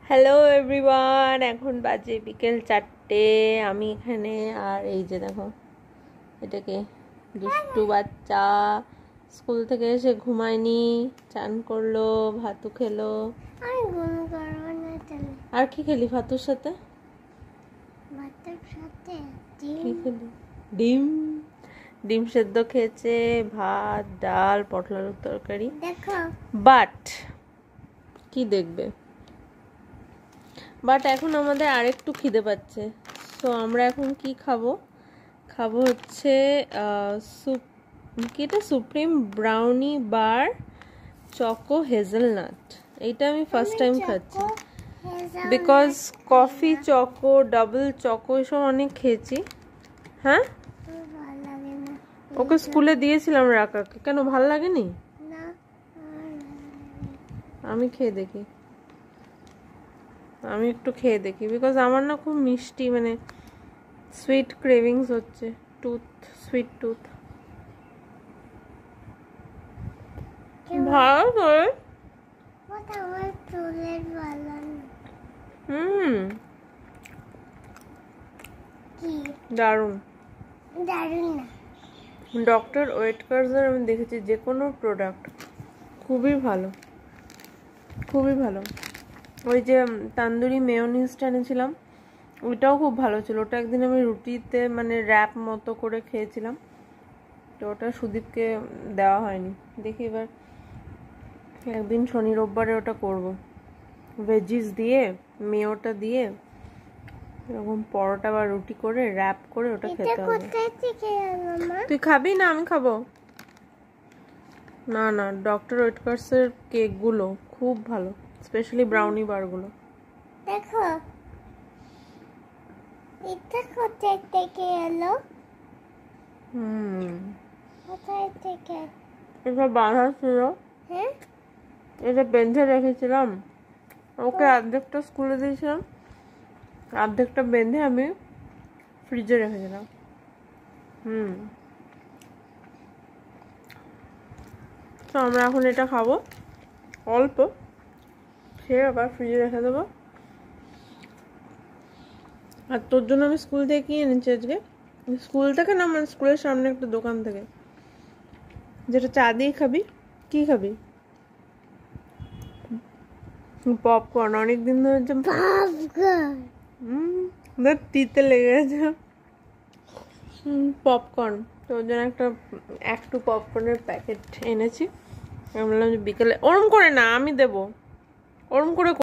Hello everyone, এখন বাজে বিকেল 4টে। আমি এখানে, আর এই যে দেখো, এটাকে দুষ্টু বাচ্চা স্কুল থেকে এসে ঘুমায়নি, চান করলো, ভাতু খেলো। আর কি খেলি ভাতুর সাথে? কি খেলি? ডিম ডিম সেদ্ধ খেয়েছে, ভাত, ডাল, পটল আলুর তরকারি। বাট কি দেখবে, বাট এখন আমাদের আরেকটু খিদে পাচ্ছে। সো আমরা এখন কি খাবো হচ্ছে সুপ্রিম ব্রাউনি বার চকো হেজেলনাট। এইটা আমি ফার্স্ট টাইম খাচ্ছি, because coffee choco, double choco এসব অনেক খেয়েছি। হ্যাঁ, ওকে স্কুলে দিয়েছিলাম রাকাকে। কেন, ভাল লাগেনি? আমি খেয়ে দেখি, একটু খেয়ে দেখি, বিকজ আমার না খুব মিষ্টি, মানে সুইট ক্রেভিংস হচ্ছে, সুইট টুথ। ভালো করে দারুণ। ডক্টর ওয়েটকার্সের আমি দেখেছি যে কোনো প্রোডাক্ট খুবই ভালো, খুবই ভালো। ওই যে তান্দুরি মেয়োনিজটা এনেছিলাম, ওইটাও খুব ভালো ছিল। ওটা একদিন আমি রুটিতে মানে র্যাপ মতো করে খেয়েছিলাম, তো ওটা সুদীপকে দেওয়া হয়নি। দেখি এবার একদিন শনি রোববারে ওটা করব, ভেজিস দিয়ে, মেয়োটা দিয়ে এরকম পরোটা বা রুটি করে র্যাপ করে ওটা খেতে হবে। তুই খাবি না? আমি খাবো। না না, ডক্টর ওয়েটকার্সের কেকগুলো খুব ভালো, স্পেশালি ব্রাউনি বারগুলো। দেখো এটা কোথায় থেকে এলো? কোথায় থেকে? এটা বাঁধা ছিল, হ্যাঁ, এটা বেঁধে রেখেছিলাম। ওকে অর্ধেকটা স্কুলে দিয়েছিলাম, অর্ধেকটা বেঁধে আমি ফ্রিজে রেখেছিলাম। তো আমরা এখন এটা খাবো, অল্প খেয়ে আবার ফ্রিজে রেখে দেবো। আর তোর জন্য আমি স্কুল থেকে কি এনেছি আজকে? স্কুল থেকে না, মানে স্কুলের সামনে একটা দোকান থেকে, যেটা চা দিয়ে খাবি। কি খাবি? পপকর্ন। অনেকদিন ধরে তিতে লেগে গেছে। পপকর্ন, তো ওর জন্য একটু পপকর্নের প্যাকেট এনেছি। আমি বললাম যে বিকেলে, ওরম করে না, আমি দেবো, ওরম করে